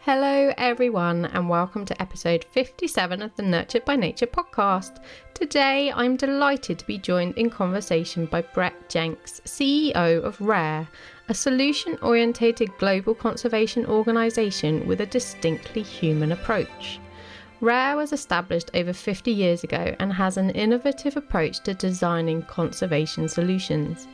Hello, everyone, and welcome to episode 57 of the Nurtured by Nature podcast. Today, I'm delighted to be joined in conversation by Brett Jenks, CEO of RARE, a solution-orientated global conservation organisation with a distinctly human approach. RARE was established over 50 years ago and has an innovative approach to designing conservation solutions.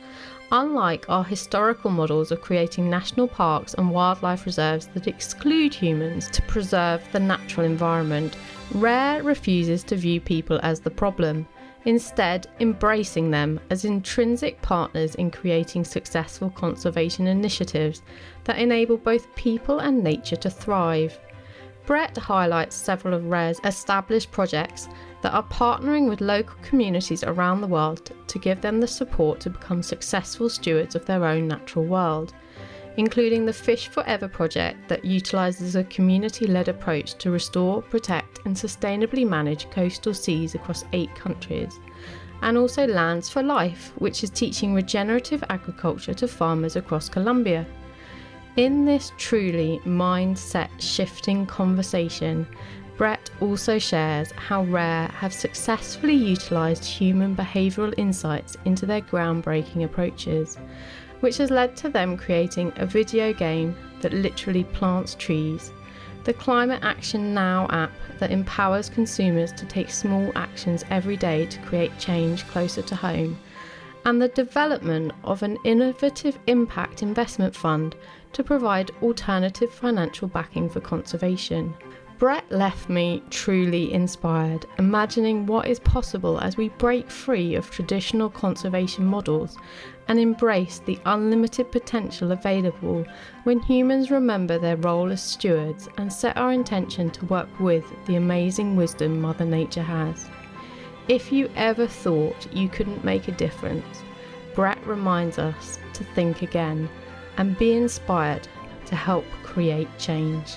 Unlike our historical models of creating national parks and wildlife reserves that exclude humans to preserve the natural environment, RARE refuses to view people as the problem, instead embracing them as intrinsic partners in creating successful conservation initiatives that enable both people and nature to thrive. Brett highlights several of RARE's established projects that are partnering with local communities around the world to give them the support to become successful stewards of their own natural world, including the Fish Forever project that utilises a community-led approach to restore, protect and sustainably manage coastal seas across 8 countries, and also Lands for Life, which is teaching regenerative agriculture to farmers across Colombia. In this truly mindset-shifting conversation, Brett also shares how RARE have successfully utilised human behavioural insights into their groundbreaking approaches, which has led to them creating a video game that literally plants trees, the Climate Action Now app that empowers consumers to take small actions every day to create change closer to home, and the development of an innovative impact investment fund to provide alternative financial backing for conservation. Brett left me truly inspired, imagining what is possible as we break free of traditional conservation models and embrace the unlimited potential available when humans remember their role as stewards and set our intention to work with the amazing wisdom Mother Nature has. If you ever thought you couldn't make a difference, Brett reminds us to think again and be inspired to help create change.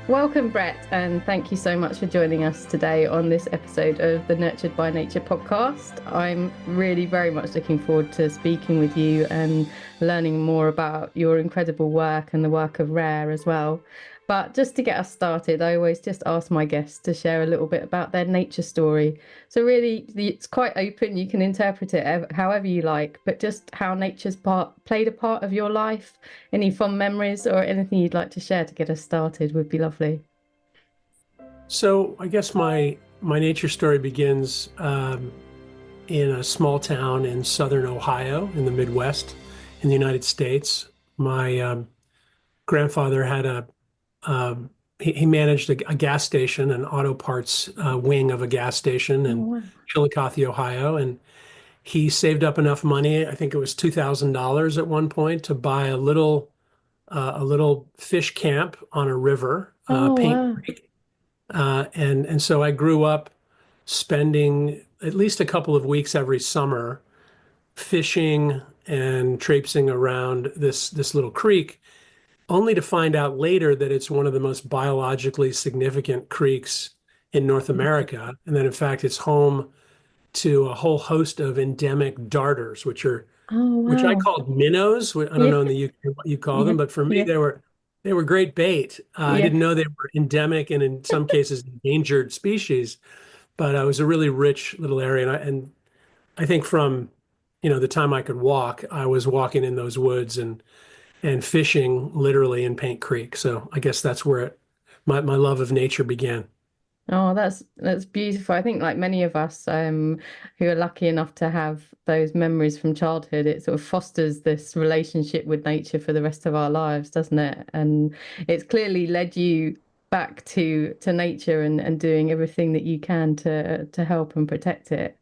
Welcome, Brett, and thank you so much for joining us today on this episode of the Nurtured by Nature podcast. I'm really very much looking forward to speaking with you and learning more about your incredible work and the work of RARE as well. But just to get us started, I always just ask my guests to share a little bit about their nature story. So really, it's quite open. You can interpret it however you like, but just how nature's played a part of your life, any fond memories or anything you'd like to share to get us started would be lovely. So I guess my nature story begins in a small town in southern Ohio in the Midwest in the United States. My grandfather had he managed a gas station, an auto parts wing of a gas station in Chillicothe, Ohio, and he saved up enough money. I think it was $2,000 at one point to buy a little fish camp on a river, Paint Creek, and so I grew up spending at least a couple of weeks every summer fishing and traipsing around this little creek, only to find out later that it's one of the most biologically significant creeks in North America. And that in fact, it's home to a whole host of endemic darters, which I called minnows. I don't know in the UK what you call them, but for me, they were great bait. I didn't know they were endemic and in some cases endangered species, but it was a really rich little area. And I think from, the time I could walk, I was walking in those woods and fishing literally in Paint Creek. So I guess that's where my love of nature began. Oh, that's beautiful. I think like many of us who are lucky enough to have those memories from childhood, it sort of fosters this relationship with nature for the rest of our lives, doesn't it? And it's clearly led you back to nature and doing everything that you can to help and protect it.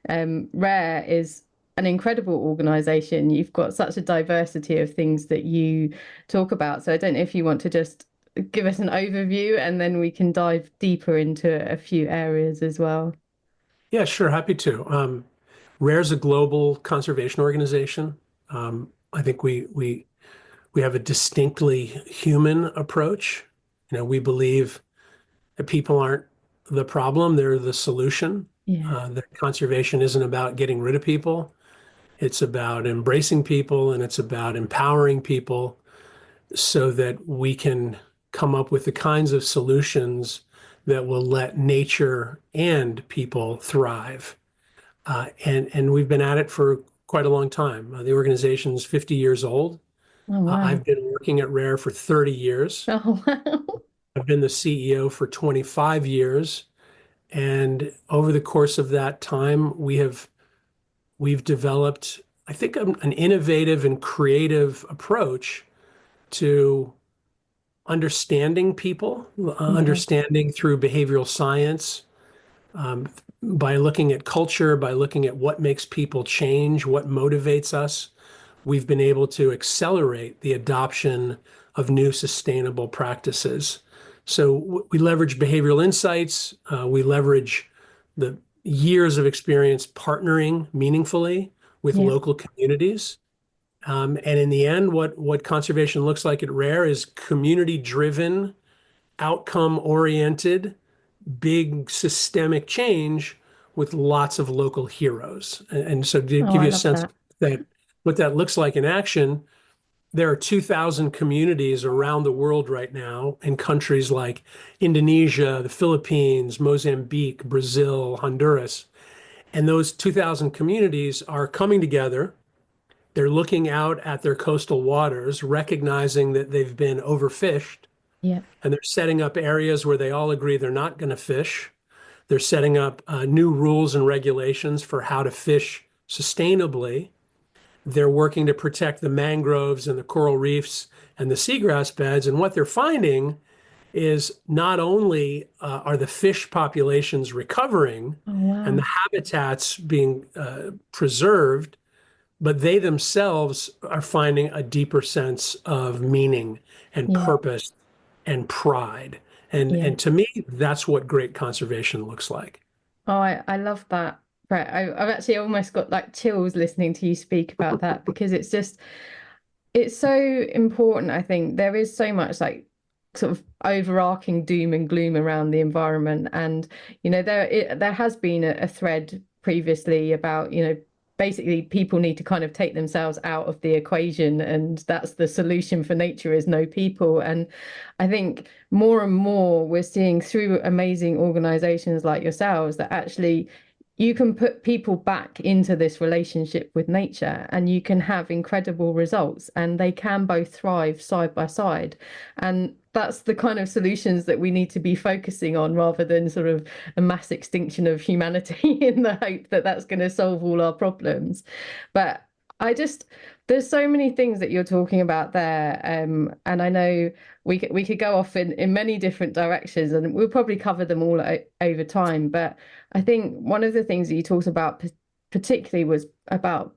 RARE is an incredible organization. You've got such a diversity of things that you talk about. So I don't know if you want to just give us an overview and then we can dive deeper into a few areas as well. Yeah, sure. Happy to. RARE is a global conservation organization. I think we have a distinctly human approach. We believe that people aren't the problem, they're the solution. That conservation isn't about getting rid of people. It's about embracing people and it's about empowering people so that we can come up with the kinds of solutions that will let nature and people thrive. And we've been at it for quite a long time. The organization's 50 years old. Oh, wow. I've been working at Rare for 30 years. Oh, wow. I've been the CEO for 25 years. And over the course of that time, we've developed, I think, an innovative and creative approach to understanding people, Yeah. understanding through behavioral science, um, by looking at culture, by looking at what makes people change, what motivates us. We've been able to accelerate the adoption of new sustainable practices. So we leverage behavioral insights, we leverage the years of experience partnering meaningfully with Yeah. local communities. And in the end, what conservation looks like at Rare is community driven, outcome oriented, big systemic change with lots of local heroes. And so to Oh, give I you a love sense that. that what that looks like in action, there are 2,000 communities around the world right now in countries like Indonesia, the Philippines, Mozambique, Brazil, Honduras. And those 2,000 communities are coming together. They're looking out at their coastal waters, recognizing that they've been overfished, Yeah. and they're setting up areas where they all agree they're not going to fish. They're setting up new rules and regulations for how to fish sustainably. They're working to protect the mangroves and the coral reefs and the seagrass beds. And what they're finding is not only are the fish populations recovering Oh, and the wow. habitats being preserved, but they themselves are finding a deeper sense of meaning and Yeah. purpose and pride. Yeah. And to me, that's what great conservation looks like. Oh, I love that, Brett. I've actually almost got like chills listening to you speak about that because it's just, it's so important. I think there is so much like sort of overarching doom and gloom around the environment, and there has been a thread previously about basically people need to kind of take themselves out of the equation, and that's the solution for nature is no people. And I think more and more we're seeing through amazing organizations like yourselves that actually you can put people back into this relationship with nature and you can have incredible results, and they can both thrive side by side. And that's the kind of solutions that we need to be focusing on rather than sort of a mass extinction of humanity in the hope that that's going to solve all our problems. But I just, there's so many things that you're talking about there. And I know we could go off in many different directions, and we'll probably cover them all over time. But I think one of the things that you talked about particularly was about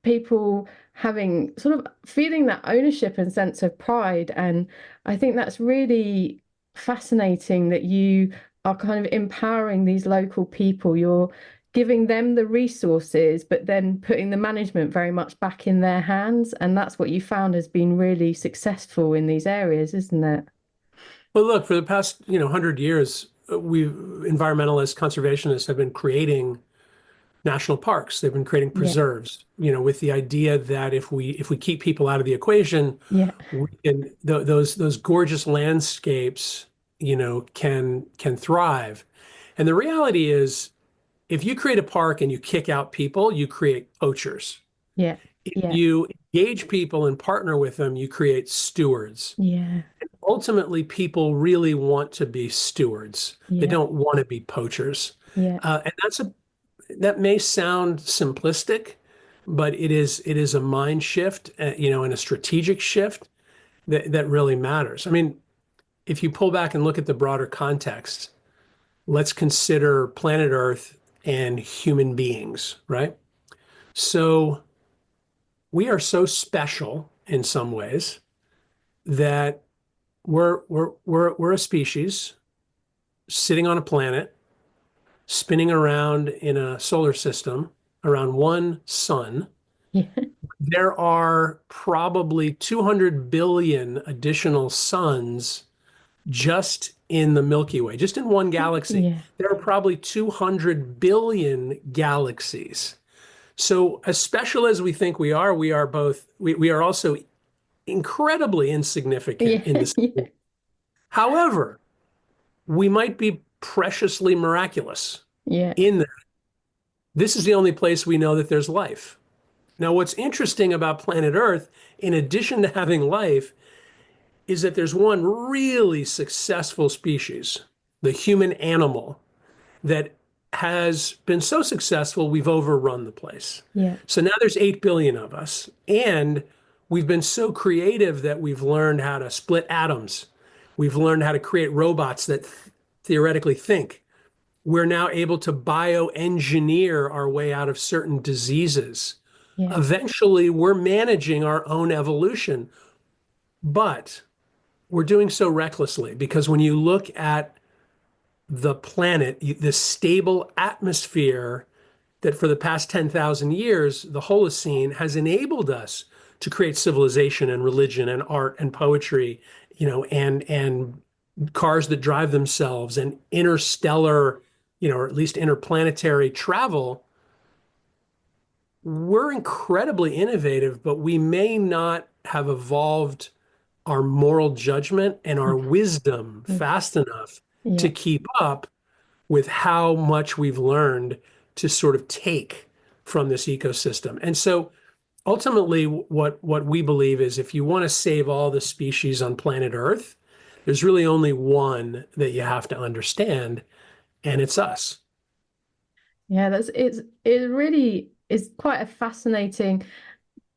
people having sort of feeling that ownership and sense of pride. And I think that's really fascinating that you are kind of empowering these local people. You're giving them the resources, but then putting the management very much back in their hands. And that's what you found has been really successful in these areas, isn't it? Well, look, for the past, 100 years, we environmentalists, conservationists have been creating national parks. They've been creating Yeah, preserves, with the idea that if we keep people out of the equation, yeah, we can those gorgeous landscapes, can thrive. And the reality is, if you create a park and you kick out people, you create poachers. yeah, If yeah, you engage people and partner with them, you create stewards. yeah, Ultimately, people really want to be stewards. They yeah, don't want to be poachers. yeah, And that may sound simplistic, but it is a mind shift, and a strategic shift that really matters. I mean, if you pull back and look at the broader context, let's consider planet Earth and human beings, right? So we are so special in some ways that we're a species sitting on a planet, spinning around in a solar system around one sun. yeah, There are probably 200 billion additional suns just in the Milky Way, just in one galaxy. yeah, There are probably 200 billion galaxies. So, as special as we think we are both, we are also incredibly insignificant yeah, in this. yeah, However, we might be preciously miraculous Yeah. in that this is the only place we know that there's life. Now, what's interesting about planet Earth, in addition to having life, is that there's one really successful species, the human animal, that has been so successful we've overrun the place. Yeah. So now there's 8 billion of us, and we've been so creative that we've learned how to split atoms. We've learned how to create robots that theoretically think. We're now able to bioengineer our way out of certain diseases. Yeah. Eventually, we're managing our own evolution, but we're doing so recklessly because when you look at the planet, the stable atmosphere that for the past 10,000 years, the Holocene has enabled us to create civilization and religion and art and poetry, and cars that drive themselves and interstellar, or at least interplanetary travel. We're incredibly innovative, but we may not have evolved our moral judgment and our wisdom fast enough to Yeah. keep up with how much we've learned to sort of take from this ecosystem. And so ultimately, what we believe is if you want to save all the species on planet Earth, there's really only one that you have to understand, and it's us. Yeah, it really is quite a fascinating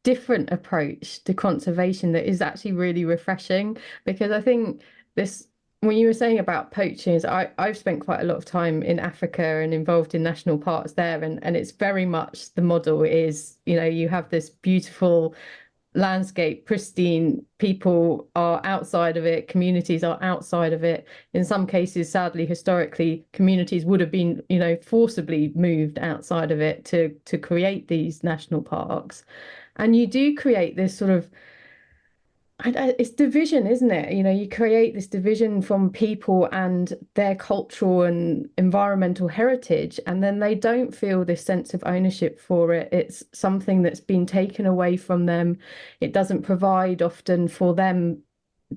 different approach to conservation that is actually really refreshing because I think this when you were saying about poaching, I've spent quite a lot of time in Africa and involved in national parks there and it's very much the model is, you have this beautiful landscape, pristine, people are outside of it, communities are outside of it. In some cases, sadly, historically, communities would have been, forcibly moved outside of it to create these national parks. And you do create this sort of it's division, isn't it? You create this division from people and their cultural and environmental heritage, and then they don't feel this sense of ownership for it. It's something that's been taken away from them. It doesn't provide often for them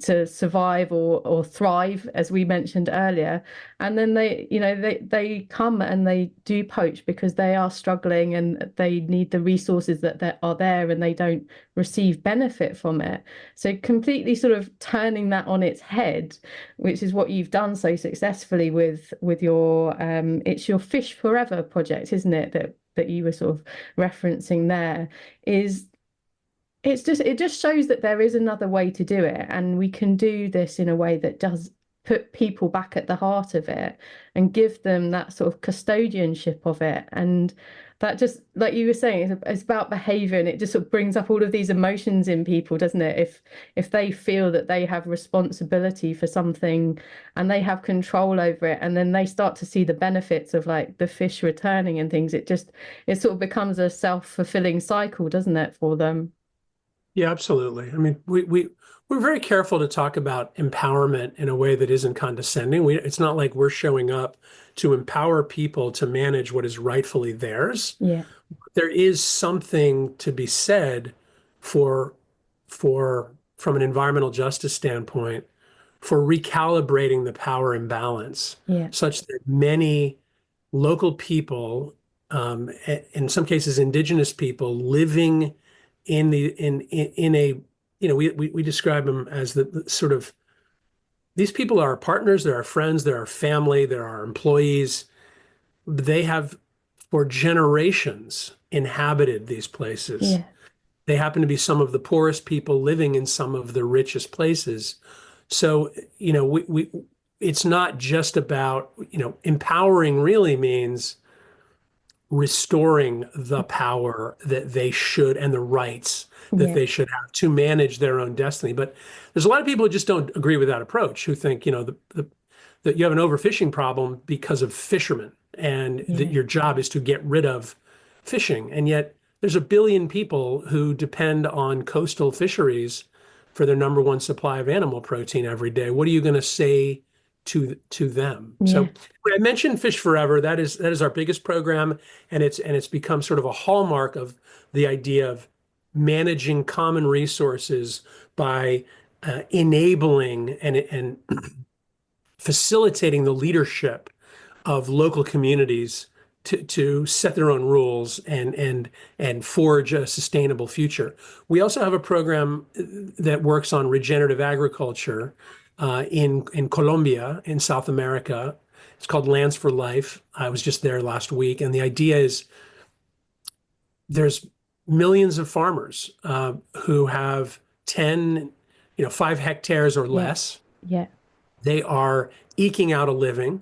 to survive or thrive, as we mentioned earlier. And then they come and they do poach because they are struggling and they need the resources that are there and they don't receive benefit from it. So completely sort of turning that on its head, which is what you've done so successfully with your it's your Fish Forever project, isn't it? That you were sort of referencing there is it just shows that there is another way to do it, and we can do this in a way that does put people back at the heart of it and give them that sort of custodianship of it. And that just, like you were saying, it's about behavior, and it just sort of brings up all of these emotions in people, doesn't it? If they feel that they have responsibility for something and they have control over it, and then they start to see the benefits of like the fish returning and things, it sort of becomes a self-fulfilling cycle, doesn't it, for them? Yeah, absolutely. I mean, we're very careful to talk about empowerment in a way that isn't condescending. It's not like we're showing up to empower people to manage what is rightfully theirs. Yeah. There is something to be said for from an environmental justice standpoint for recalibrating the power imbalance Yeah. such that many local people, in some cases indigenous people, living in a we describe them as the sort of these people are our partners, they're our friends, they're our family, they're our employees. They have for generations inhabited these places. Yeah. They happen to be some of the poorest people living in some of the richest places. So, we it's not just about, empowering really means restoring the power that they should and the rights that Yeah. they should have to manage their own destiny. But there's a lot of people who just don't agree with that approach, who think, that you have an overfishing problem because of fishermen and that Yeah. your job is to get rid of fishing. And yet there's a billion people who depend on coastal fisheries for their number one supply of animal protein every day. What are you going to say to them? Yeah. So when I mentioned Fish Forever, that is our biggest program, and it's become sort of a hallmark of the idea of managing common resources by enabling and facilitating the leadership of local communities to set their own rules and forge a sustainable future. We also have a program that works on regenerative agriculture in Colombia, in South America. It's called Lands for Life. I was just there last week, and the idea is there's millions of farmers who have 10, 5 hectares or Yeah. less. Yeah. They are eking out a living.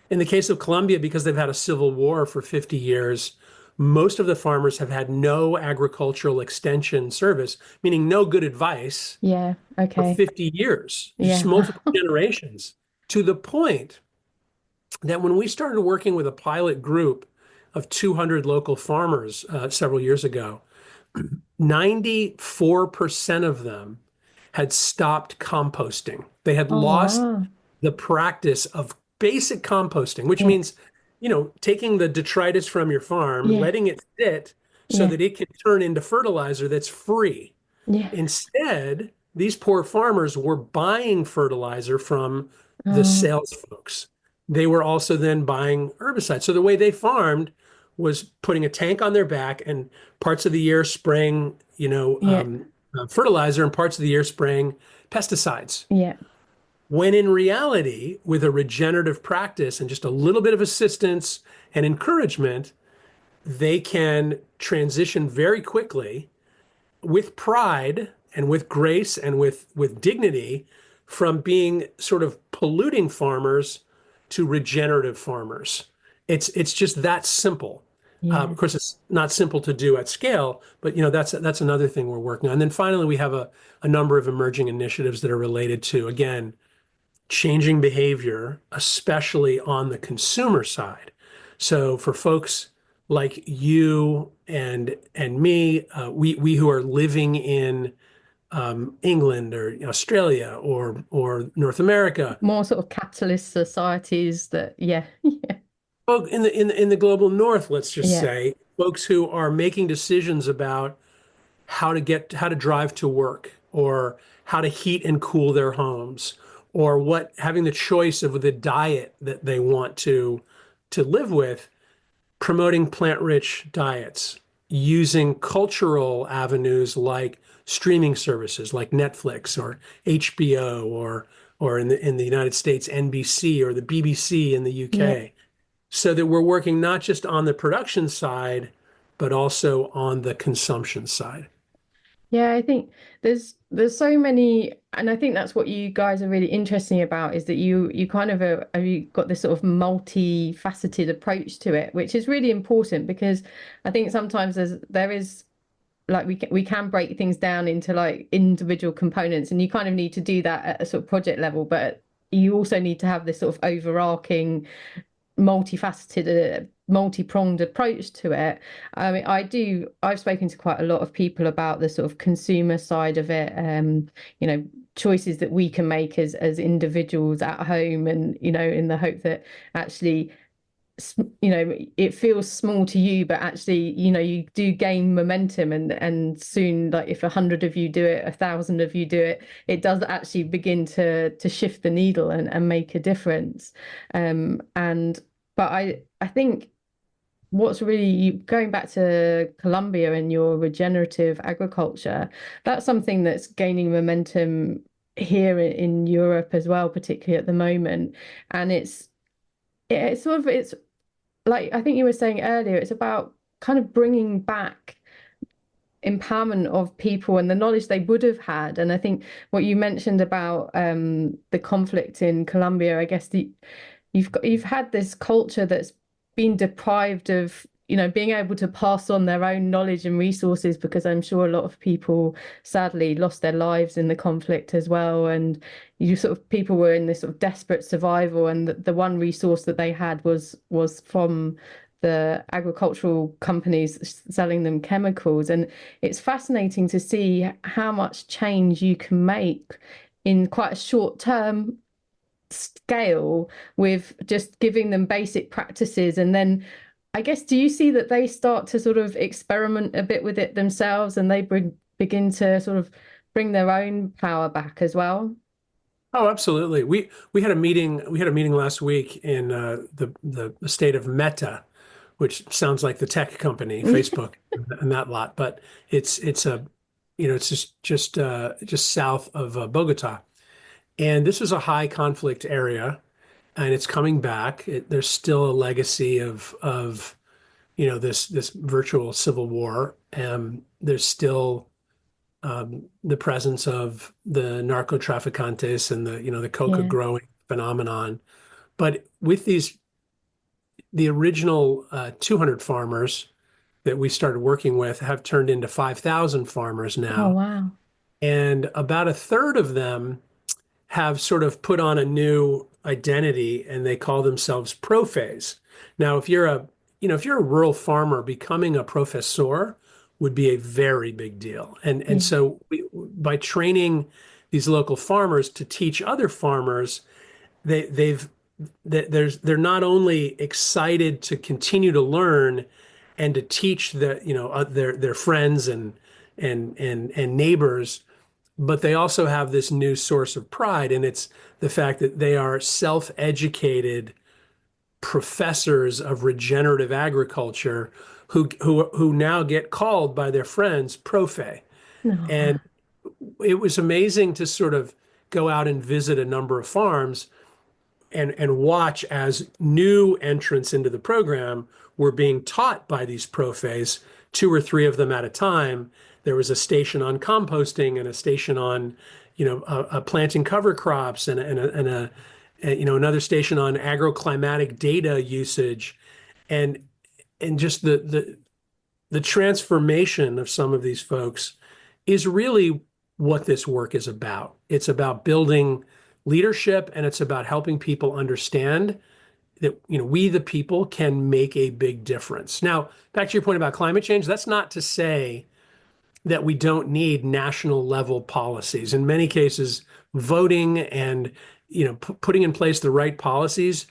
In the case of Colombia, because they've had a civil war for 50 years, most of the farmers have had no agricultural extension service, meaning no good advice Yeah. for Okay. 50 years, just Yeah. multiple generations, to the point that when we started working with a pilot group of 200 local farmers several years ago, 94% of them had stopped composting. They had Oh, lost wow. the practice of basic composting, which Yeah. means, taking the detritus from your farm, Yeah. letting it sit so Yeah. that it can turn into fertilizer that's free. Yeah. Instead, these poor farmers were buying fertilizer from the Oh, sales folks. They were also then buying herbicides. So the way they farmed was putting a tank on their back and parts of the year spraying, yeah. fertilizer and parts of the year spraying pesticides. Yeah. When in reality, with a regenerative practice and just a little bit of assistance and encouragement, they can transition very quickly with pride and with grace and with dignity from being sort of polluting farmers to regenerative farmers. It's just that simple. Yeah. Of course, it's not simple to do at scale, but that's another thing we're working on. And then finally, we have a number of emerging initiatives that are related to, again, changing behavior, especially on the consumer side. So for folks like you and me, we who are living in England or Australia or North America, More sort of capitalist societies that, yeah. Yeah. in the global North, let's just Yeah. say, folks who are making decisions about how to drive to work or how to heat and cool their homes or having the choice of the diet that they want to live with, promoting plant-rich diets, using cultural avenues like streaming services like Netflix or HBO or in the United States, NBC or the BBC in the Yeah. UK, so that we're working not just on the production side, but also on the consumption side. Yeah, I think there's so many, and I think that's what you guys are really interesting about is that you kind of you got this sort of multifaceted approach to it, which is really important because I think sometimes there is like we can break things down into like individual components, and you kind of need to do that at a sort of project level, but you also need to have this sort of overarching multifaceted, multi-pronged approach to it. I mean, I've spoken to quite a lot of people about the sort of consumer side of it, choices that we can make as individuals at home, and, in the hope that actually, it feels small to you, but actually, you do gain momentum, and soon, like if 100 of you do it, 1,000 of you do it, it does actually begin to shift the needle and make a difference. And but I think what's really going back to Colombia and your regenerative agriculture, that's something that's gaining momentum here in Europe as well, particularly at the moment. And it's like I think you were saying earlier, it's about kind of bringing back empowerment of people and the knowledge they would have had. And I think what you mentioned about the conflict in Colombia, I guess you've had this culture that's been deprived of being able to pass on their own knowledge and resources, because I'm sure a lot of people sadly lost their lives in the conflict as well, and you sort of people were in this sort of desperate survival, and the one resource that they had was from the agricultural companies selling them chemicals. And it's fascinating to see how much change you can make in quite a short term scale with just giving them basic practices. And then I guess, do you see that they start to sort of experiment a bit with it themselves, and they begin to sort of bring their own power back as well? Oh, absolutely. We had a meeting. We had a meeting last week in the state of Meta, which sounds like the tech company, Facebook, and that lot. But it's a, it's just south of Bogota, and this is a high conflict area, and it's coming back. There's still a legacy of this virtual civil war. There's still the presence of the narcotraficantes and the coca Yeah. growing phenomenon. But with the original 200 farmers that we started working with have turned into 5,000 farmers Oh, now. wow. And about a third of them have sort of put on a new identity and they call themselves profes. Now, if you're a rural farmer, becoming a professor would be a very big deal. And Yeah. so by training these local farmers to teach other farmers, they're not only excited to continue to learn and to teach their friends and neighbors, but they also have this new source of pride, and it's the fact that they are self-educated professors of regenerative agriculture who now get called by their friends profe. No, wow. And it was amazing to sort of go out and visit a number of farms and watch as new entrants into the program were being taught by these profes, two or three of them at a time. There was a station on composting and a station on, planting cover crops and another station on agroclimatic data usage, and just the transformation of some of these folks is really what this work is about. It's about building leadership and it's about helping people understand that we the people can make a big difference. Now, back to your point about climate change, that's not to say that we don't need national level policies. In many cases, voting and putting in place the right policies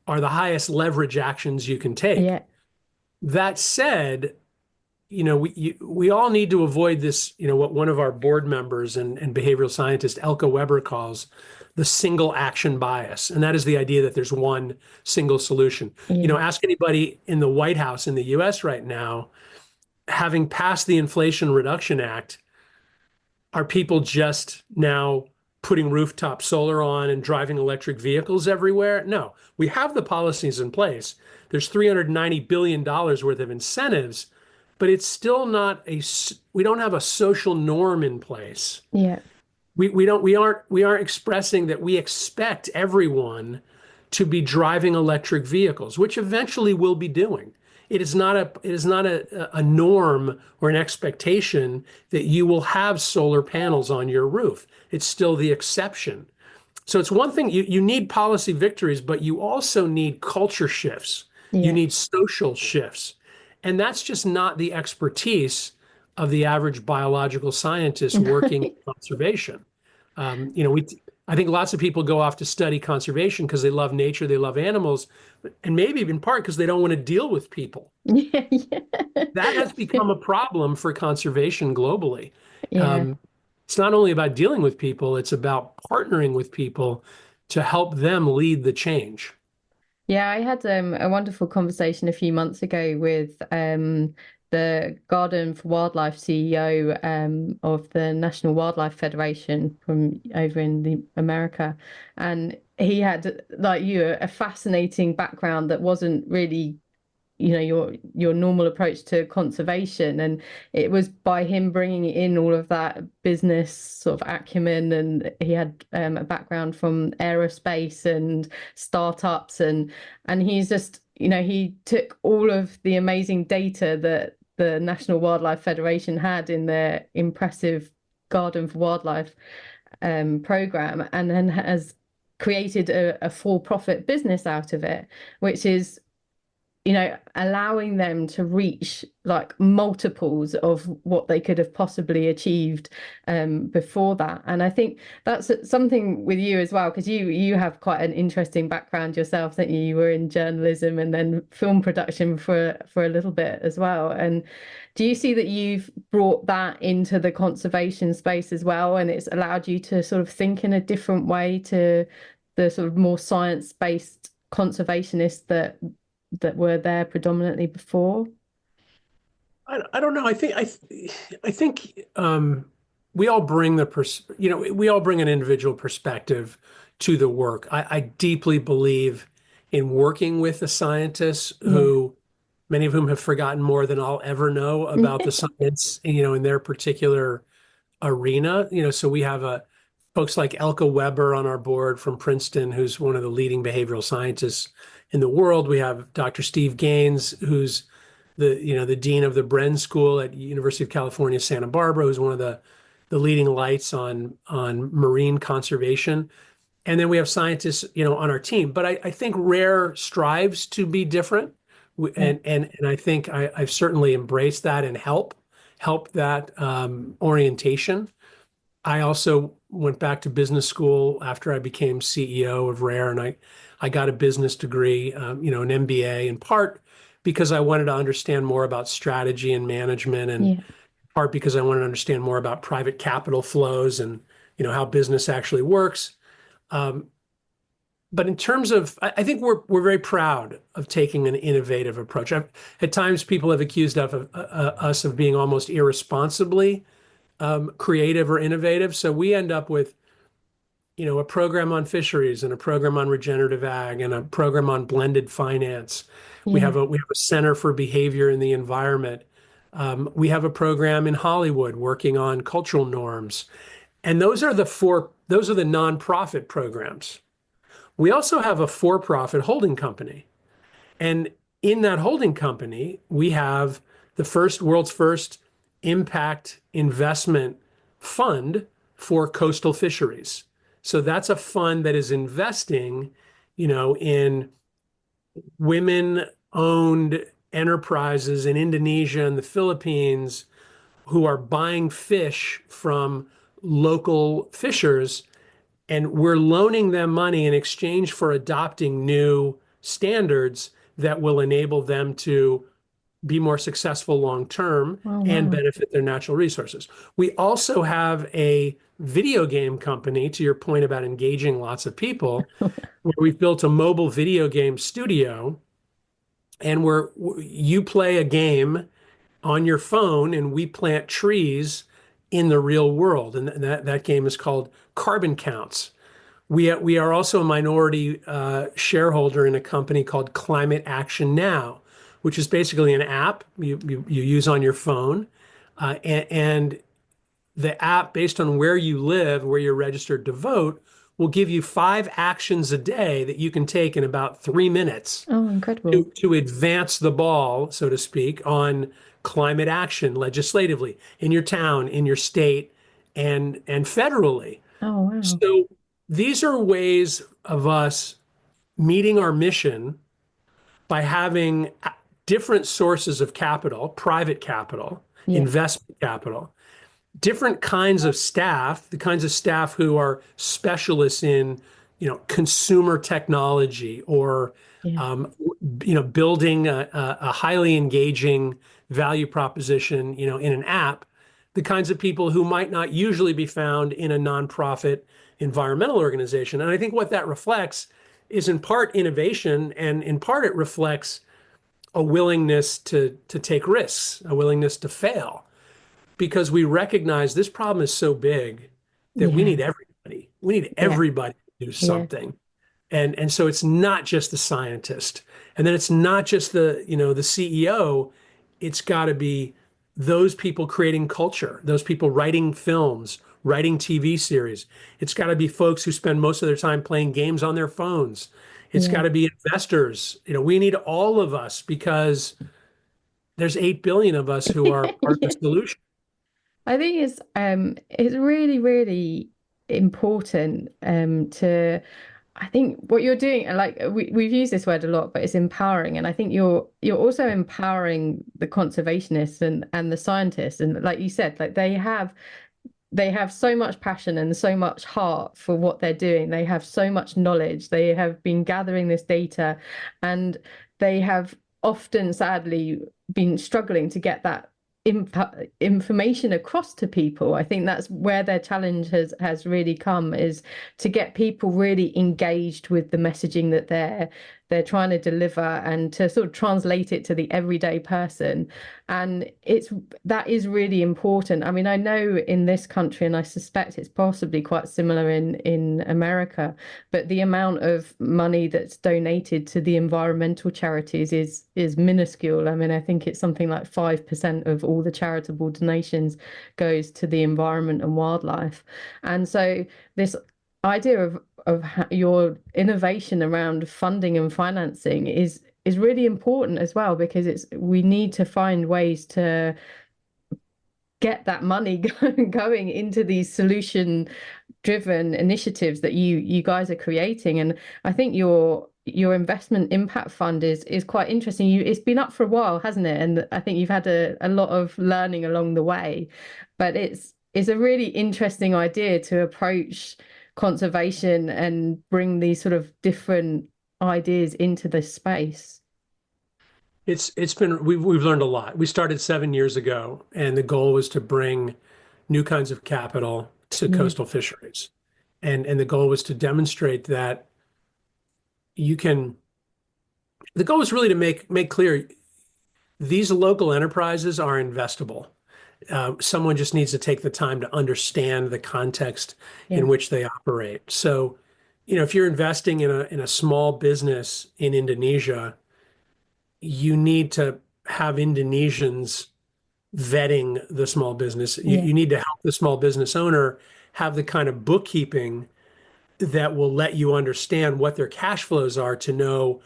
are the highest leverage actions you can take. Yeah. That said, we all need to avoid this, what one of our board members and behavioral scientist, Elke Weber, calls the single action bias. And that is the idea that there's one single solution. Yeah. Ask anybody in the White House in the US right now, having passed the Inflation Reduction Act, are people just now putting rooftop solar on and driving electric vehicles everywhere? No, we have the policies in place. There's $390 billion worth of incentives, but it's still not we don't have a social norm in place. Yeah. We aren't expressing that we expect everyone to be driving electric vehicles, which eventually we'll be doing. It is not a norm or an expectation that you will have solar panels on your roof. It's still the exception. So it's one thing, you need policy victories, but you also need culture shifts. You Yeah. need social shifts. And that's just not the expertise of the average biological scientist working in conservation. I think lots of people go off to study conservation because they love nature, they love animals, and maybe in part because they don't want to deal with people. Yeah. Yeah. That has become a problem for conservation globally. Yeah. Um, it's not only about dealing with people, it's about partnering with people to help them lead the change. Yeah, I had a wonderful conversation a few months ago with the Garden for Wildlife CEO of the National Wildlife Federation from over in the America, and he had, like you, a fascinating background that wasn't really your normal approach to conservation, and it was by him bringing in all of that business sort of acumen, and he had a background from aerospace and startups, and he's just he took all of the amazing data that the National Wildlife Federation had in their impressive Garden for Wildlife program, and then has created a for-profit business out of it, which is allowing them to reach like multiples of what they could have possibly achieved before that. And I think that's something with you as well, because you have quite an interesting background yourself, that you were in journalism and then film production for a little bit as well. And do you see that you've brought that into the conservation space as well, and it's allowed you to sort of think in a different way to the sort of more science-based conservationists that were there predominantly before? I don't know. I think we all bring we all bring an individual perspective to the work. I deeply believe in working with the scientists Yeah. who many of whom have forgotten more than I'll ever know about the science, in their particular arena. So we have folks like Elke Weber on our board from Princeton, who's one of the leading behavioral scientists in the world. We have Dr. Steve Gaines, who's the dean of the Bren School at University of California, Santa Barbara, who's one of the leading lights on marine conservation. And then we have scientists, on our team. But I think Rare strives to be different. Yeah. And I think I've certainly embraced that and help that orientation. I also went back to business school after I became CEO of Rare, and I got a business degree, an MBA, in part because I wanted to understand more about strategy and management, and Yeah. part because I wanted to understand more about private capital flows and how business actually works. Um, but in terms of, I think we're very proud of taking an innovative approach. At times, people have accused us of being almost irresponsibly creative or innovative. So we end up with, a program on fisheries and a program on regenerative ag and a program on blended finance. We Yeah. have a center for behavior in the environment. We have a program in Hollywood working on cultural norms. And those are the nonprofit programs. We also have a for-profit holding company. And in that holding company, we have world's first impact investment fund for coastal fisheries. So that's a fund that is investing, in women-owned enterprises in Indonesia and the Philippines who are buying fish from local fishers, and we're loaning them money in exchange for adopting new standards that will enable them to be more successful long term Oh, and wow. benefit their natural resources. We also have a video game company, to your point about engaging lots of people, where we've built a mobile video game studio, and where you play a game on your phone and we plant trees in the real world. And that game is called Carbon Counts. We are also a minority shareholder in a company called Climate Action Now, which is basically an app you use on your phone. And the app, based on where you live, where you're registered to vote, will give you 5 actions a day that you can take in about 3 minutes Oh, incredible. to advance the ball, so to speak, on climate action legislatively in your town, in your state, and federally. Oh, wow. So these are ways of us meeting our mission by having different sources of capital, private capital, Yeah. investment capital, different kinds of staff, the kinds of staff who are specialists in, consumer technology or, Yeah. building a highly engaging value proposition, in an app, the kinds of people who might not usually be found in a nonprofit environmental organization. And I think what that reflects is in part innovation, and in part it reflects a willingness to take risks, a willingness to fail, because we recognize this problem is so big that we Yeah. need everybody. We need Yeah. everybody to do Yeah. something. And so it's not just the scientist, and then it's not just the CEO. It's got to be those people creating culture, those people writing films, writing TV series. It's got to be folks who spend most of their time playing games on their phones. It's got Yeah. to be investors. We need all of us, because there's 8 billion of us who are part of the Yeah. solution. I think it's really, really important to I think what you're doing, and like we've used this word a lot, but it's empowering. And I think you're also empowering the conservationists and the scientists. And like you said, like they have so much passion and so much heart for what they're doing. They have so much knowledge. They have been gathering this data, and they have often, sadly, been struggling to get that information across to people. I think that's where their challenge has really come, is to get people really engaged with the messaging that they're trying to deliver, and to sort of translate it to the everyday person. And that is really important. I mean, I know in this country, and I suspect it's possibly quite similar in America, but the amount of money that's donated to the environmental charities is minuscule. I mean, I think it's something like 5% of all the charitable donations goes to the environment and wildlife. And so this idea of your innovation around funding and financing is really important as well, because we need to find ways to get that money going into these solution driven initiatives that you guys are creating. And I think your investment impact fund is quite interesting. It's been up for a while, hasn't it? And I think you've had a lot of learning along the way, but it's a really interesting idea to approach conservation and bring these sort of different ideas into this space. It's been we've learned a lot. We started 7 years ago, and the goal was to bring new kinds of capital to Yeah, coastal fisheries. And the goal was to demonstrate that you can, the goal was really to make clear these local enterprises are investable. Someone just needs to take the time to understand the context yeah, in which they operate. So, if you're investing in a small business in Indonesia, you need to have Indonesians vetting the small business. You, yeah, you need to help the small business owner have the kind of bookkeeping that will let you understand what their cash flows are, to know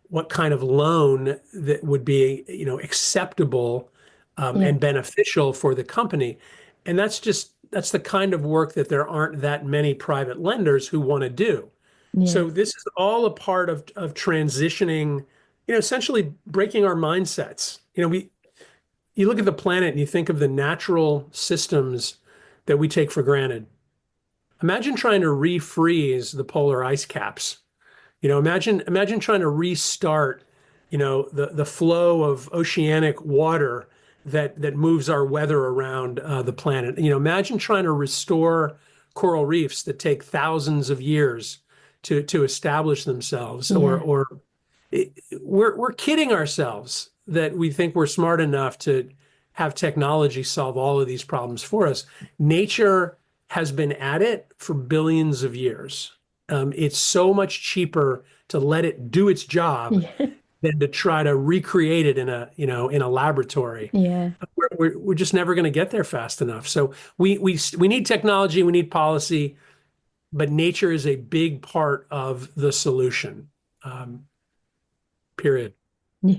what kind of loan that would be, acceptable yeah, and beneficial for the company. And that's the kind of work that there aren't that many private lenders who want to do. yeah, So this is all a part of transitioning, essentially breaking our mindsets. You look at the planet and you think of the natural systems that we take for granted. Imagine trying to refreeze the polar ice caps. Imagine trying to restart, the flow of oceanic water that moves our weather around the planet. Imagine trying to restore coral reefs that take thousands of years to establish themselves. yeah, We're kidding ourselves that we think we're smart enough to have technology solve all of these problems for us. Nature has been at it for billions of years. It's so much cheaper to let it do its job yeah, than to try to recreate it in a laboratory. yeah. We're just never going to get there fast enough. So we need technology, we need policy, but nature is a big part of the solution. Period. Yeah.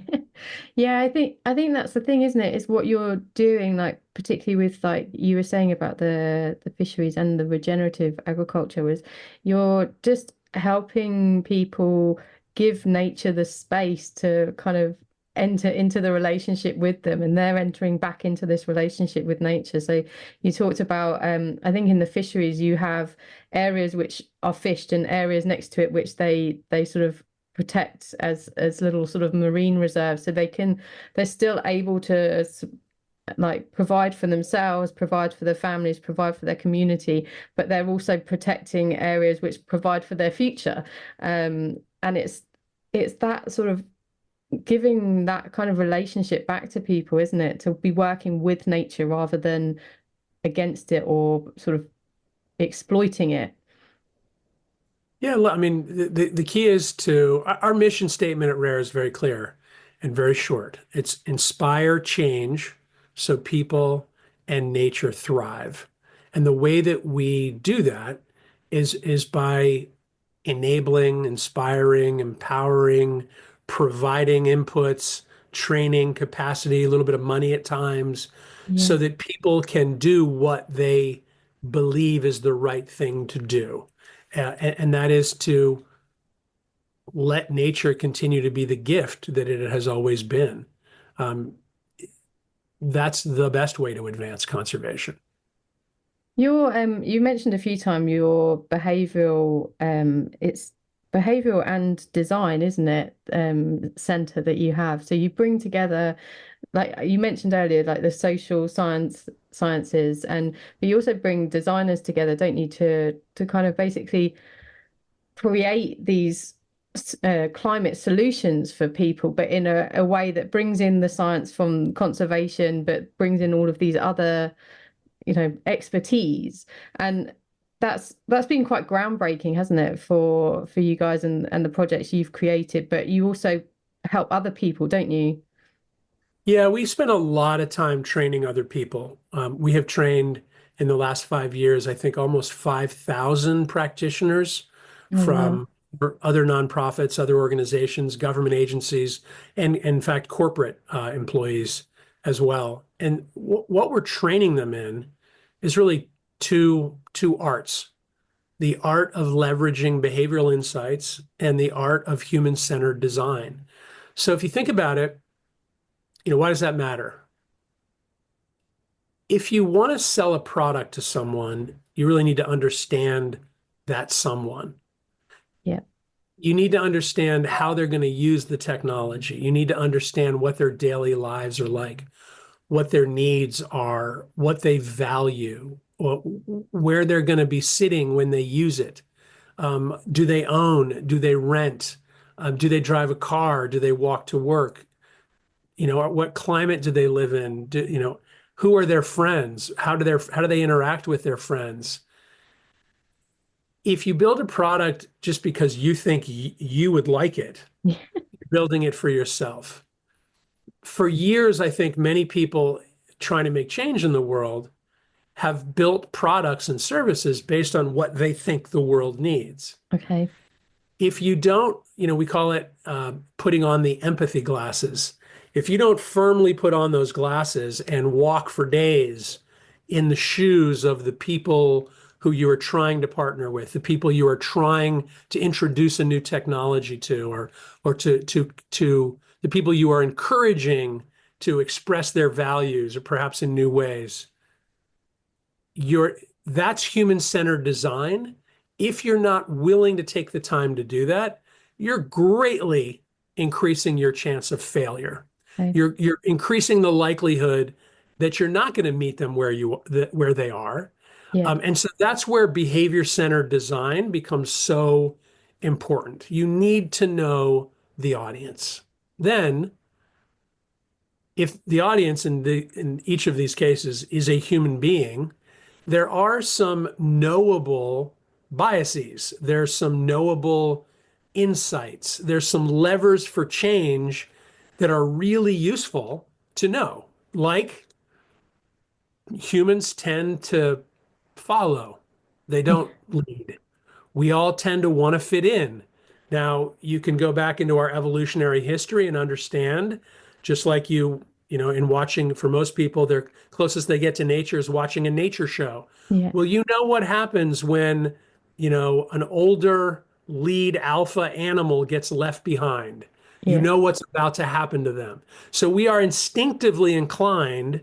Yeah, I think that's the thing, isn't it? It's what you're doing, like particularly with like you were saying about the fisheries and the regenerative agriculture, was you're just helping people give nature the space to kind of enter into the relationship with them, and they're entering back into this relationship with nature. So you talked about I think in the fisheries you have areas which are fished and areas next to it which they sort of protect as little sort of marine reserves, so they're still able to like provide for themselves, provide for their families, provide for their community, but they're also protecting areas which provide for their future. And it's that sort of giving that kind of relationship back to people, isn't it? To be working with nature rather than against it or sort of exploiting it. Yeah, I mean, the key is our mission statement at Rare is very clear and very short. It's inspire change so people and nature thrive. And the way that we do that is by enabling, inspiring, empowering, providing inputs, training, capacity, a little bit of money at times, so Yeah, that people can do what they believe is the right thing to do. And that is to let nature continue to be the gift that it has always been. Um, that's the best way to advance conservation. You mentioned a few times your behavioural it's behavioural and design, isn't it? Center that you have. So you bring together, like you mentioned earlier, like the sciences, and but you also bring designers together, don't you, to kind of basically create these climate solutions for people, but in a way that brings in the science from conservation, but brings in all of these other, expertise. And that's been quite groundbreaking, hasn't it, for you guys and the projects you've created, but you also help other people, don't you? Yeah, we spend a lot of time training other people. We have trained in the last 5 years, I think, almost 5,000 practitioners Oh, wow. from other nonprofits, other organizations, government agencies, and in fact, corporate employees as well. And what we're training them in is really two arts: the art of leveraging behavioral insights and the art of human-centered design. So if you think about it, why does that matter? If you want to sell a product to someone, you really need to understand that someone. Yeah. You need to understand how they're going to use the technology. You need to understand what their daily lives are like, what their needs are, what they value, where they're going to be sitting when they use it. Do they own? Do they rent? Do they drive a car? Do they walk to work? What climate do they live in? Who are their friends? How do they interact with their friends? If you build a product just because you think you would like it, you're building it for yourself. For years, I think many people trying to make change in the world have built products and services based on what they think the world needs. Okay. If you don't, we call it putting on the empathy glasses. If you don't firmly put on those glasses and walk for days in the shoes of the people who you are trying to partner with, the people you are trying to introduce a new technology to, or to the people you are encouraging to express their values, or perhaps in new ways, that's human-centered design. If you're not willing to take the time to do that, you're greatly increasing your chance of failure. Okay. You're increasing the likelihood that you're not going to meet them where they are. Yeah. And so that's where behavior-centered design becomes so important. You need to know the audience. Then, if the audience in each of these cases is a human being, there are some knowable biases. There's some knowable insights. There's some levers for change that are really useful to know. Like, humans tend to follow, they don't lead. We all tend to want to fit in. Now, you can go back into our evolutionary history and understand, just like in watching, for most people, their closest they get to nature is watching a nature show. Yeah. Well, you know what happens when, an older lead alpha animal gets left behind. You Yeah. know what's about to happen to them. So we are instinctively inclined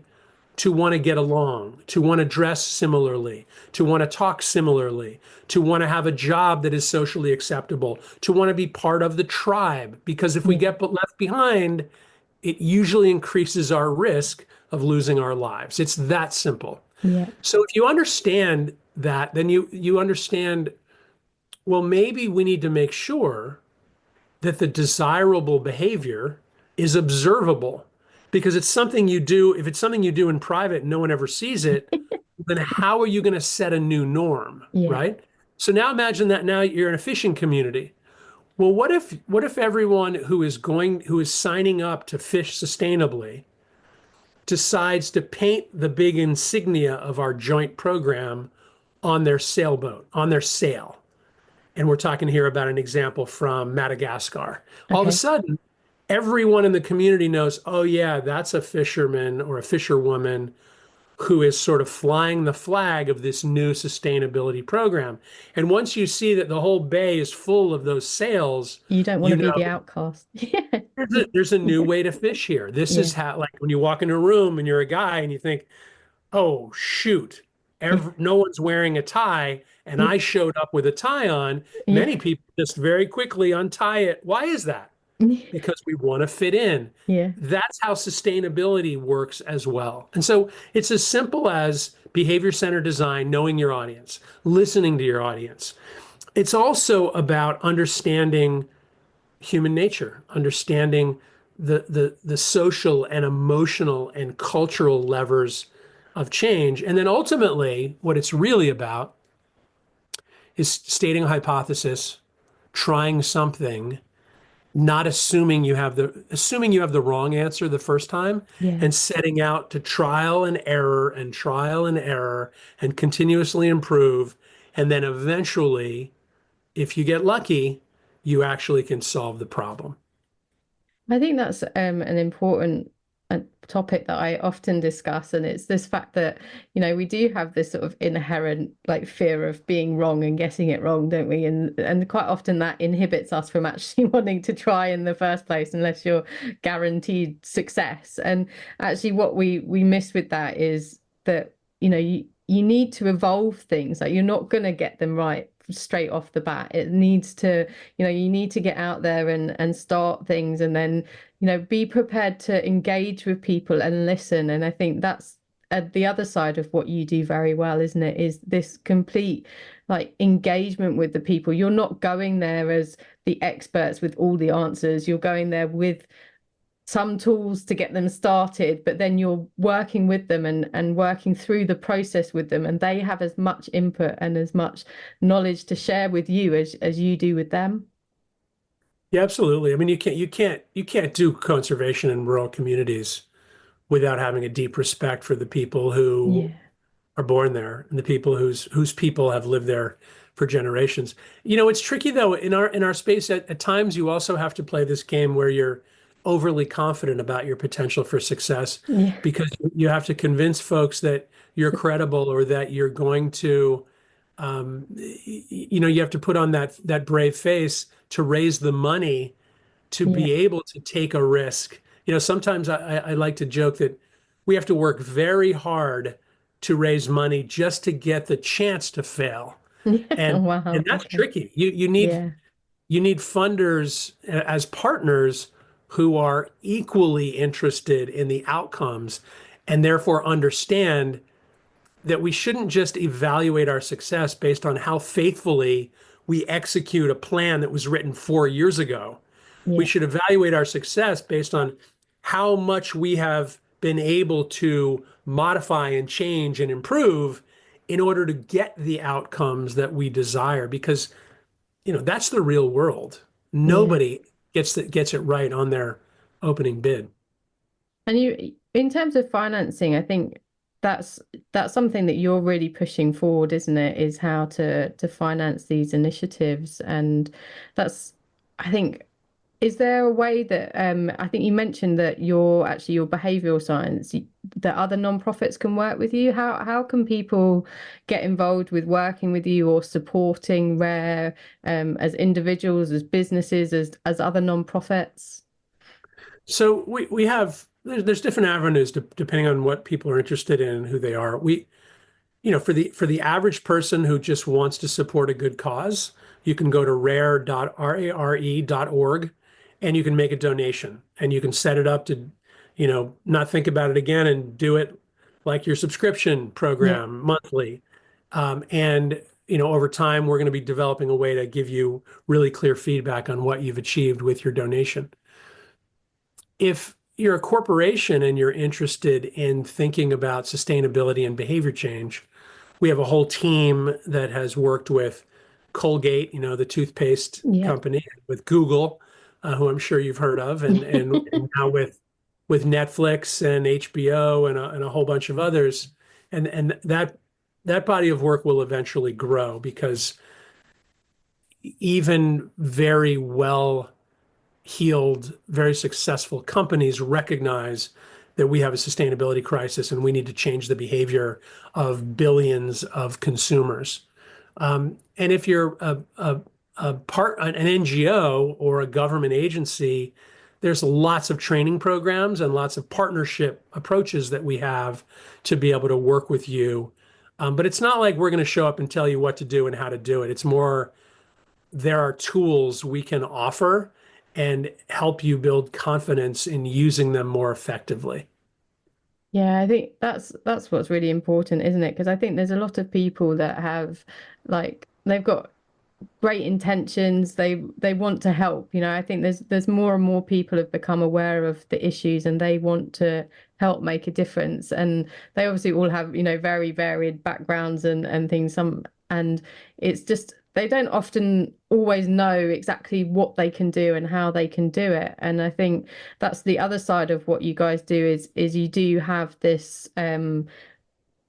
to want to get along, to want to dress similarly, to want to talk similarly, to want to have a job that is socially acceptable, to want to be part of the tribe. Because if we Yeah. get left behind, it usually increases our risk of losing our lives. It's that simple. Yeah. So if you understand that, then you understand, well, maybe we need to make sure that the desirable behavior is observable, because it's something you do. If it's something you do in private and no one ever sees it, then how are you going to set a new norm, Yeah. right? So now imagine that now you're in a fishing community. Well, what if everyone who is signing up to fish sustainably decides to paint the big insignia of our joint program on their sailboat, on their sail? And we're talking here about an example from Madagascar. All of a Okay. sudden, everyone in the community knows, oh yeah, that's a fisherman or a fisherwoman who is sort of flying the flag of this new sustainability program. And once you see that the whole bay is full of those sails, You don't want you to be know the outcast. Yeah. there's a new way to fish here. This is Yeah. how, like when you walk into a room and you're a guy and you think, oh, shoot, no one's wearing a tie, and I showed up with a tie on. Yeah. Many people just very quickly untie it. Why is that? Because we want to fit in. Yeah. That's how sustainability works as well. And so it's as simple as behavior centered design, knowing your audience, listening to your audience. It's also about understanding human nature, understanding the social and emotional and cultural levers of change. And then ultimately, what it's really about is stating a hypothesis, trying something, not assuming you have the wrong answer the first time, Yeah. and setting out to trial and error and continuously improve. And then eventually, if you get lucky, you actually can solve the problem. I think that's an important topic that I often discuss, and it's this fact that, we do have this sort of inherent like fear of being wrong and getting it wrong, don't we? And quite often that inhibits us from actually wanting to try in the first place, unless you're guaranteed success. And actually, what we miss with that is that, you need to evolve things. Like you're not going to get them right straight off the bat. It needs to, you need to get out there and start things, and then, be prepared to engage with people and listen. And I think that's the other side of what you do very well, isn't it? Is this complete like engagement with the people. You're not going there as the experts with all the answers. You're going there with some tools to get them started, but then you're working with them and working through the process with them, and they have as much input and as much knowledge to share with you as you do with them. Yeah, absolutely. I mean, you can't do conservation in rural communities without having a deep respect for the people who Yeah. are born there and the people whose people have lived there for generations. It's tricky though in our space at times you also have to play this game where you're overly confident about your potential for success Yeah. because you have to convince folks that you're credible or that you're going to you have to put on that brave face to raise the money to Yeah. be able to take a risk. Sometimes I like to joke that we have to work very hard to raise money just to get the chance to fail. Yeah. And Wow. and that's Okay. tricky. You need funders as partners who are equally interested in the outcomes and therefore understand that we shouldn't just evaluate our success based on how faithfully we execute a plan that was written 4 years ago. We Yeah. should evaluate our success based on how much we have been able to modify and change and improve in order to get the outcomes that we desire. Because, that's the real world. Yeah. Nobody gets it right on their opening bid. And in terms of financing, I think that's that's something that you're really pushing forward, isn't it? Is how to finance these initiatives. And that's, I think, is there a way that I think you mentioned that your behavioural science, that other non-profits can work with you? How can people get involved with working with you or supporting Rare, as individuals, as businesses, as other non-profits? So we have there's different avenues depending on what people are interested in and who they are. For the average person who just wants to support a good cause, you can go to rare.org and you can make a donation and you can set it up to, not think about it again and do it like your subscription Yeah. program monthly. And over time, we're going to be developing a way to give you really clear feedback on what you've achieved with your donation. If you're a corporation and you're interested in thinking about sustainability and behavior change, we have a whole team that has worked with Colgate, the toothpaste Yeah. company, with Google, who I'm sure you've heard of, and now with Netflix and HBO and a whole bunch of others, and that body of work will eventually grow because even very well heeled, very successful companies recognize that we have a sustainability crisis and we need to change the behavior of billions of consumers. And if you're an NGO or a government agency, there's lots of training programs and lots of partnership approaches that we have to be able to work with you. But it's not like we're going to show up and tell you what to do and how to do it. It's more there are tools we can offer and help you build confidence in using them more effectively. Yeah, I think that's what's really important, isn't it? Because I think there's a lot of people that have they've got great intentions. They want to help. I think there's more and more people have become aware of the issues and they want to help make a difference. And they obviously all have, very varied backgrounds and things. And it's just they don't often always know exactly what they can do and how they can do it. And I think that's the other side of what you guys do is you do have this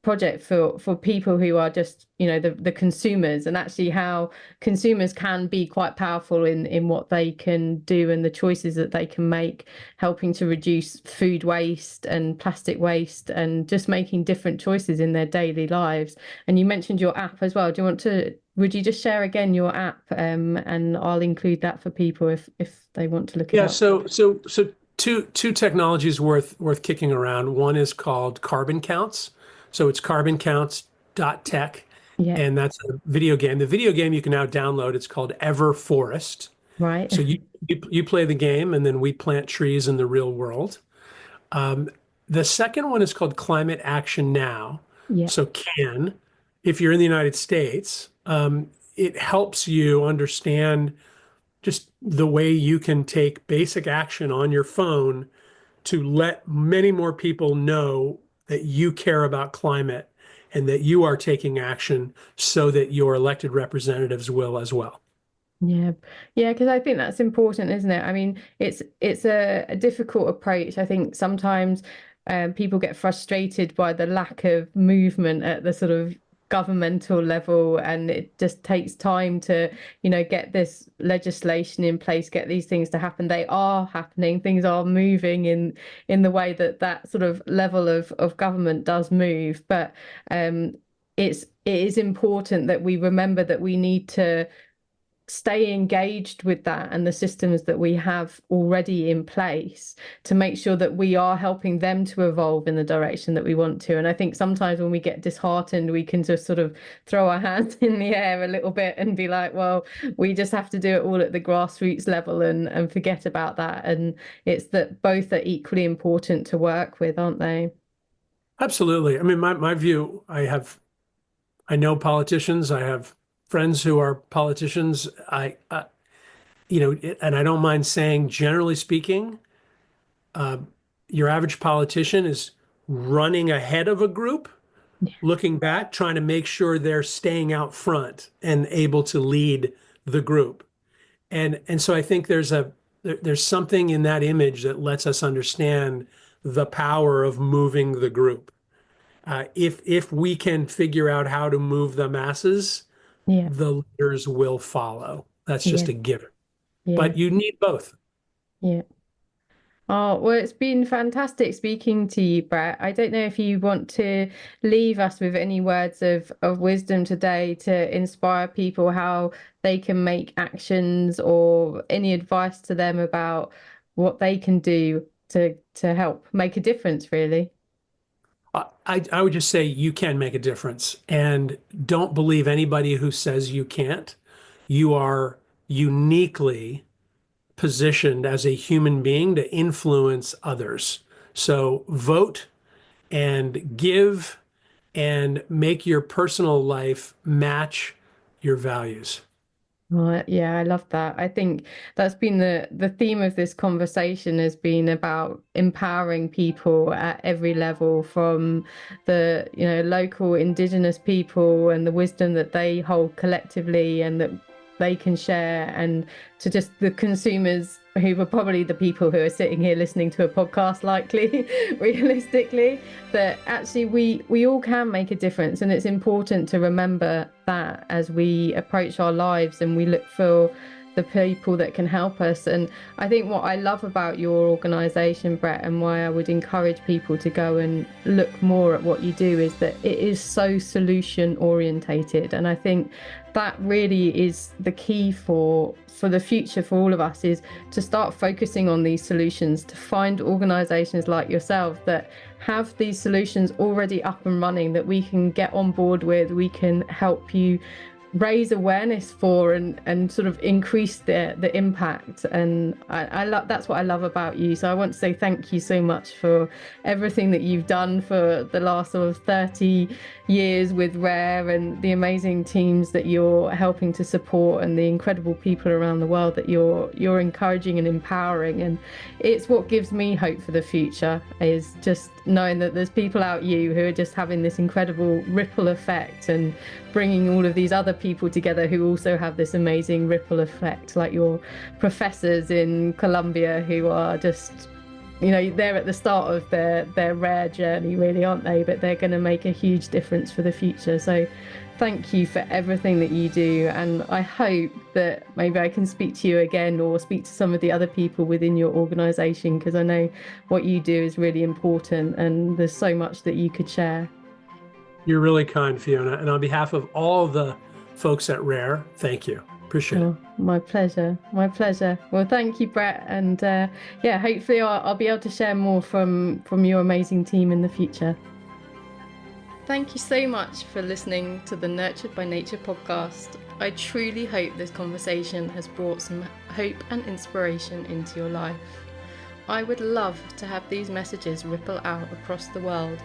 project for people who are just the consumers, and actually how consumers can be quite powerful in what they can do and the choices that they can make, helping to reduce food waste and plastic waste and just making different choices in their daily lives. And you mentioned your app as well. Would you just share again your app, and I'll include that for people if they want to look it Yeah, up. so two technologies worth kicking around. One is called Carbon Counts. So it's carboncounts.tech, Yeah, and that's a video game. The video game you can now download. It's called Ever Forest. right. So you play the game, and then we plant trees in the real world. Um, the second one is called Climate Action Now. Yeah, So if you're in the United States, it helps you understand just the way you can take basic action on your phone to let many more people know that you care about climate and that you are taking action so that your elected representatives will as well. yeah, yeah, because I think that's important, isn't it? I mean, it's a difficult approach. I think sometimes people get frustrated by the lack of movement at the sort of governmental level, and it just takes time to, get this legislation in place, get these things to happen. They are happening, things are moving in the way that sort of level of government does move. But it is important that we remember that we need to stay engaged with that and the systems that we have already in place to make sure that we are helping them to evolve in the direction that we want to. And I think sometimes when we get disheartened, we can just sort of throw our hands in the air a little bit and be like, well, we just have to do it all at the grassroots level and forget about that. And it's that both are equally important to work with, aren't they? Absolutely. I mean, my view, I know politicians, I have friends who are politicians. And I don't mind saying, generally speaking, uh, your average politician is running ahead of a group, looking back, trying to make sure they're staying out front and able to lead the group. And so I think there's something in that image that lets us understand the power of moving the group. If we can figure out how to move the masses, Yeah, the leaders will follow. That's just yeah, a given. yeah, But you need both. yeah. Oh, well, it's been fantastic speaking to you, Brett. I don't know if you want to leave us with any words of wisdom today to inspire people how they can make actions, or any advice to them about what they can do to help make a difference, really. I would just say you can make a difference, and don't believe anybody who says you can't. You are uniquely positioned as a human being to influence others. So vote and give and make your personal life match your values. Yeah, I love that. I think that's been the theme of this conversation has been about empowering people at every level, from the, local indigenous people and the wisdom that they hold collectively and that they can share, and to just the consumers who were probably the people who are sitting here listening to a podcast, likely, realistically, that actually we all can make a difference. And it's important to remember that as we approach our lives and we look for the people that can help us. And I think what I love about your organisation, Brett, and why I would encourage people to go and look more at what you do, is that it is so solution orientated. And I think that really is the key for the future for all of us, is to start focusing on these solutions, to find organisations like yourself that have these solutions already up and running that we can get on board with, we can help you raise awareness for and sort of increase the impact. And I love, that's what I love about you. So I want to say thank you so much for everything that you've done for the last sort of 30 years with Rare, and the amazing teams that you're helping to support, and the incredible people around the world that you're encouraging and empowering. And it's what gives me hope for the future, is just knowing that there's people out you who are just having this incredible ripple effect and bringing all of these other people together who also have this amazing ripple effect, like your professors in Colombia, who are just, you know, they're at the start of their Rare journey, really, aren't they? But they're going to make a huge difference for the future. So thank you for everything that you do. And I hope that maybe I can speak to you again, or speak to some of the other people within your organisation, because I know what you do is really important and there's so much that you could share. You're really kind, Fiona. And on behalf of all the folks at Rare, thank you. Appreciate it. My pleasure. My pleasure. Well, thank you, Brett. And yeah, hopefully I'll be able to share more from your amazing team in the future. Thank you so much for listening to the Nurtured by Nature podcast. I truly hope this conversation has brought some hope and inspiration into your life. I would love to have these messages ripple out across the world.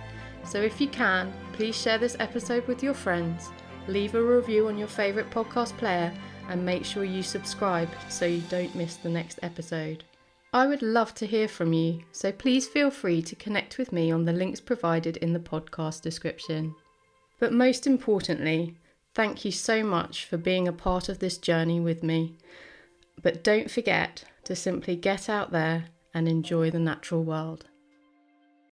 So if you can, please share this episode with your friends, leave a review on your favourite podcast player, and make sure you subscribe so you don't miss the next episode. I would love to hear from you, so please feel free to connect with me on the links provided in the podcast description. But most importantly, thank you so much for being a part of this journey with me. But don't forget to simply get out there and enjoy the natural world.